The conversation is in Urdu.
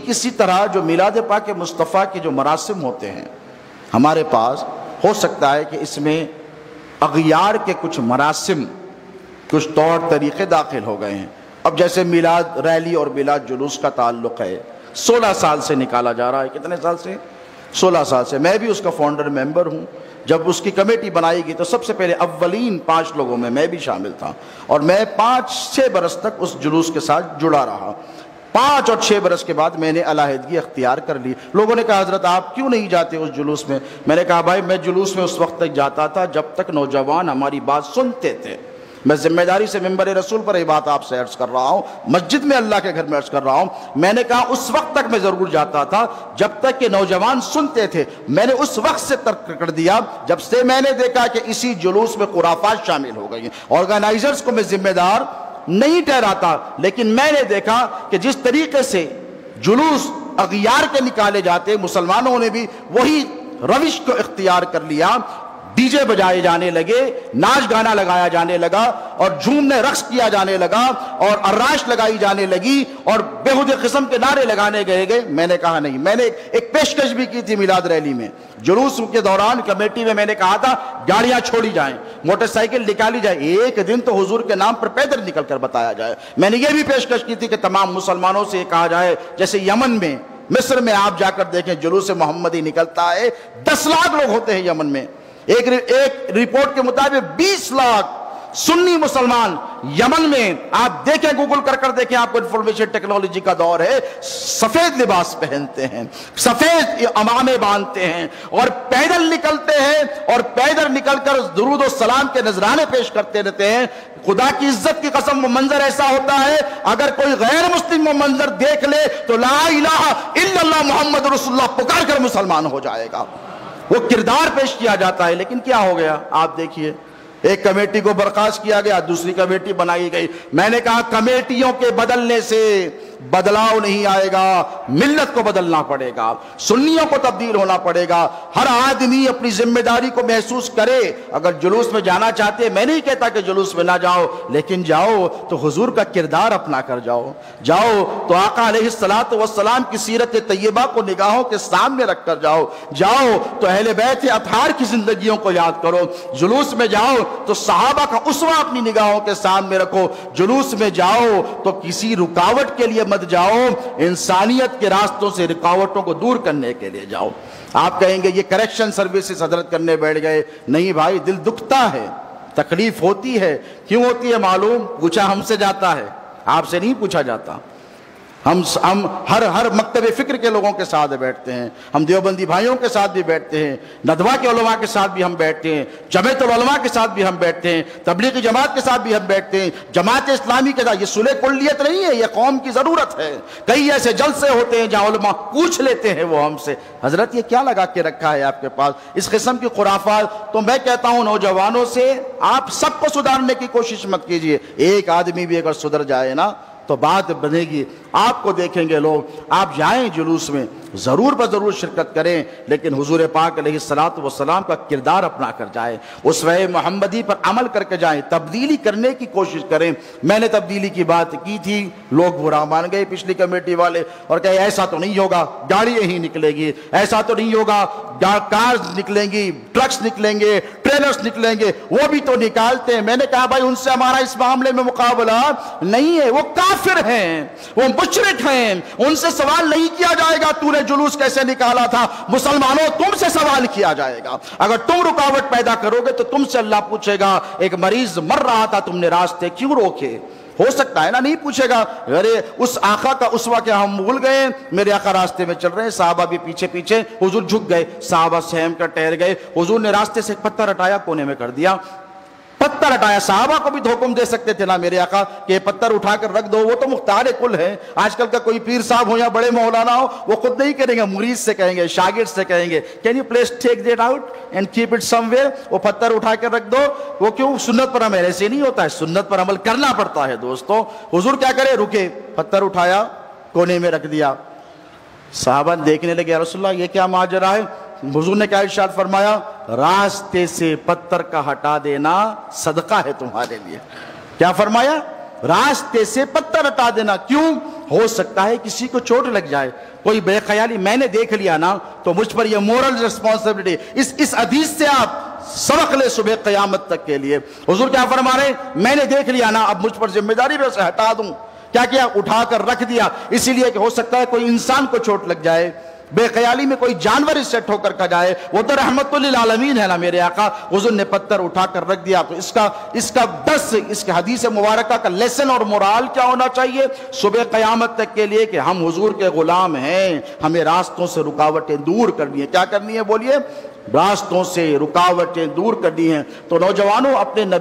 ٹھیک اسی طرح جو میلاد پاک مصطفیٰ کے جو مراسم ہوتے ہیں ہمارے پاس، ہو سکتا ہے کہ اس میں اغیار کے کچھ مراسم، کچھ طور طریقے داخل ہو گئے ہیں۔ اب جیسے میلاد ریلی اور میلاد جلوس کا تعلق ہے، 16 سال سے نکالا جا رہا ہے۔ کتنے سال سے؟ 16 سال سے۔ میں بھی اس کا فاؤنڈر ممبر ہوں۔ جب اس کی کمیٹی بنائی گئی تو سب سے پہلے اولین 5 لوگوں میں میں بھی شامل تھا، اور میں 5-6 برس تک اس جلوس کے ساتھ جڑا رہا۔ 5 اور 6 برس کے بعد میں نے علیحدگی اختیار کر لی۔ لوگوں نے کہا حضرت آپ کیوں نہیں جاتے اس جلوس میں؟ میں نے کہا بھائی میں جلوس میں اس وقت تک جاتا تھا جب تک نوجوان ہماری بات سنتے تھے۔ میں ذمہ داری سے ممبر رسول پر یہ بات آپ سے عرض کر رہا ہوں، مسجد میں اللہ کے گھر میں عرض کر رہا ہوں۔ میں نے کہا اس وقت تک میں ضرور جاتا تھا جب تک کہ نوجوان سنتے تھے۔ میں نے اس وقت سے ترک کر دیا جب سے میں نے دیکھا کہ اسی جلوس میں خرافات شامل ہو گئی ہیں۔ آرگنائزرز کو میں ذمہ دار نہیں ٹھہراتا، لیکن میں نے دیکھا کہ جس طریقے سے جلوس اغیار کے نکالے جاتے، مسلمانوں نے بھی وہی روش کو اختیار کر لیا۔ ڈی جے بجائے جانے لگے، ناچ گانا لگایا جانے لگا، اور جھومنے رقص کیا جانے لگا، اور اراش لگائی جانے لگی، اور بےہودے قسم کے نعرے لگانے گئے۔ میں نے کہا نہیں۔ میں نے ایک پیشکش بھی کی تھی میلاد ریلی میں، جلوس کے دوران کمیٹی میں نے کہا تھا گاڑیاں چھوڑی جائیں، موٹر سائیکل نکالی جائے، ایک دن تو حضور کے نام پر پیدل نکل کر بتایا جائے۔ میں نے یہ بھی پیشکش کی تھی کہ تمام مسلمانوں سے یہ کہا جائے، جیسے یمن میں، مصر میں آپ جا کر دیکھیں جلوس محمدی نکلتا ہے، 10 لاکھ لوگ ہوتے ہیں یمن میں۔ ایک رپورٹ کے مطابق 20 لاکھ سنی مسلمان یمن میں، آپ دیکھیں گوگل کر دیکھیں، آپ کو انفارمیشن ٹیکنالوجی کا دور ہے، سفید لباس پہنتے ہیں، سفید امامے باندھتے ہیں، اور پیدل نکلتے ہیں، اور پیدل نکل کر درود و سلام کے نذرانے پیش کرتے رہتے ہیں۔ خدا کی عزت کی قسم وہ منظر ایسا ہوتا ہے اگر کوئی غیر مسلم وہ منظر دیکھ لے تو لا الہ الا اللہ محمد رسول اللہ پکار کر مسلمان ہو جائے گا۔ وہ کردار پیش کیا جاتا ہے، لیکن کیا ہو گیا آپ دیکھیے، ایک کمیٹی کو برخاست کیا گیا، دوسری کمیٹی بنائی گئی۔ میں نے کہا کمیٹیوں کے بدلنے سے بدلاؤ نہیں آئے گا، ملت کو بدلنا پڑے گا، سنیوں کو تبدیل ہونا پڑے گا۔ ہر آدمی اپنی ذمہ داری کو محسوس کرے۔ اگر جلوس میں جانا چاہتے ہیں، میں نہیں کہتا کہ جلوس میں نہ جاؤ، لیکن جاؤ تو حضور کا کردار اپنا کر جاؤ، جاؤ تو آقا علیہ الصلوۃ والسلام کی سیرت طیبہ کو نگاہوں کے سامنے رکھ کر جاؤ، جاؤ تو اہل بیت اطہار کی زندگیوں کو یاد کرو۔ جلوس میں جاؤ تو صحابہ کا اسوہ اپنی نگاہوں کے سامنے رکھو۔ جلوس میں جاؤ تو کسی رکاوٹ کے لیے مت جاؤ، انسانیت کے راستوں سے رکاوٹوں کو دور کرنے کے لیے جاؤ۔ آپ کہیں گے یہ کریکشن سروسز حضرت کرنے بیٹھ گئے۔ نہیں بھائی، دل دکھتا ہے، تکلیف ہوتی ہے۔ کیوں ہوتی ہے معلوم؟ پوچھا ہم سے جاتا ہے، آپ سے نہیں پوچھا جاتا۔ ہم ہر مکتب فکر کے لوگوں کے ساتھ بیٹھتے ہیں، ہم دیوبندی بھائیوں کے ساتھ بھی بیٹھتے ہیں، ندوہ کے علماء کے ساتھ بھی ہم بیٹھتے ہیں، جمعیت العلماء کے ساتھ بھی ہم بیٹھتے ہیں، تبلیغی جماعت کے ساتھ بھی ہم بیٹھتے ہیں، جماعت اسلامی کے ساتھ۔ یہ صلح کلیت نہیں ہے، یہ قوم کی ضرورت ہے۔ کئی ایسے جلسے ہوتے ہیں جہاں علماء پوچھ لیتے ہیں وہ ہم سے، حضرت یہ کیا لگا کے رکھا ہے آپ کے پاس، اس قسم کی خرافات۔ تو میں کہتا ہوں نوجوانوں سے، آپ سب کو سدھارنے کی کوشش مت کیجئے، ایک آدمی بھی اگر سدھر جائے نا تو بات بنے گی۔ آپ کو دیکھیں گے لوگ، آپ جائیں جلوس میں ضرور بضرور شرکت کریں، لیکن حضور پاک علیہ الصلوۃ والسلام کا کردار اپنا کر جائیں، اسوہ محمدی پر عمل کر کے جائیں، تبدیلی کرنے کی کوشش کریں۔ میں نے تبدیلی کی بات کی تھی، لوگ برا مان گئے پچھلی کمیٹی والے، اور کہے ایسا تو نہیں ہوگا، گاڑیاں ہی نکلے گی، ایسا تو نہیں ہوگا، کارز نکلیں گی، ٹرکس نکلیں گے، ٹریلرز نکلیں گے، وہ بھی تو نکالتے ہیں۔ میں نے کہا بھائی ان سے ہمارا اس معاملے میں مقابلہ نہیں ہے، وہ کافر ہیں، وہ مشرک ہیں، ان سے سوال نہیں کیا جائے گا تو نے جلوس کیسے نکالا تھا۔ مسلمانوں تم سے سوال کیا جائے گا، اگر تم رکاوٹ پیدا کرو گے تو تم سے اللہ پوچھے گا ایک مریض مر رہا تھا تم نے راستے کیوں روکے؟ ہو سکتا ہے نا نہیں پوچھے گا، ارے اس آقا کا اسوہ کیا ہم بھول گئے؟ میرے آقا راستے میں چل رہے ہیں، صحابہ بھی پیچھے پیچھے، حضور جھک گئے، صحابہ سہم کر ٹھہر گئے، حضور نے راستے سے ایک پتھر ہٹایا، کونے میں کر دیا، پتھر ہٹایا۔ صحابہ کو بھی حکم دے سکتے تھے نا میرے آقا کہ یہ پتھر اٹھا کر رکھ دو، وہ تو مختار کل ہے۔ آج کل کا کوئی پیر صاحب ہو یا بڑے مولانا ہو، وہ خود نہیں کریں گے، مرید سے کہیں گے، شاگرد سے کہیں گے can you please take that out and keep it some where, وہ پتھر اٹھا کر رکھ دو۔ وہ کیوں؟ سنت پر عمل ایسے نہیں ہوتا ہے، سنت پر عمل کرنا پڑتا ہے دوستوں۔ حضور کیا کرے؟ رکے، پتھر اٹھایا، کونے میں رکھ دیا۔ صحابہ دیکھنے لگے یا رسول اللہ یہ کیا ماجرا ہے؟ حضور نے کیا ارشاد فرمایا؟ راستے سے پتھر کا ہٹا دینا صدقہ ہے تمہارے لیے۔ کیا فرمایا؟ راستے سے پتھر ہٹا دینا۔ کیوں؟ ہو سکتا ہے کسی کو چوٹ لگ جائے، کوئی بے خیالی میں نے دیکھ لیا نا تو مجھ پر یہ مورل ریسپانسبلٹی، اس حدیث سے آپ سبق لے صبح قیامت تک کے لیے۔ حضور کیا فرما رہے ہیں؟ میں نے دیکھ لیا نا، اب مجھ پر ذمہ داری میں اسے ہٹا دوں۔ کیا کیا؟ اٹھا کر رکھ دیا، اسی لیے کہ ہو سکتا ہے کوئی انسان کو چوٹ لگ جائے، بے خیالی میں کوئی جانور اس سے ٹھوکر کھا جائے، وہ تو رحمت للعالمین ہے نا میرے آقا۔ حضور نے پتھر اٹھا کر رکھ دیا، تو اس کا درس، اس کے حدیث مبارکہ کا لیسن اور مورال کیا ہونا چاہیے صبح قیامت تک کے لیے؟ کہ ہم حضور کے غلام ہیں، ہمیں راستوں سے رکاوٹیں دور کرنی ہے۔ کیا کرنی ہے بولیے؟ راستوں سے رکاوٹیں دور کرنی ہیں۔ تو نوجوانوں، اپنے نبی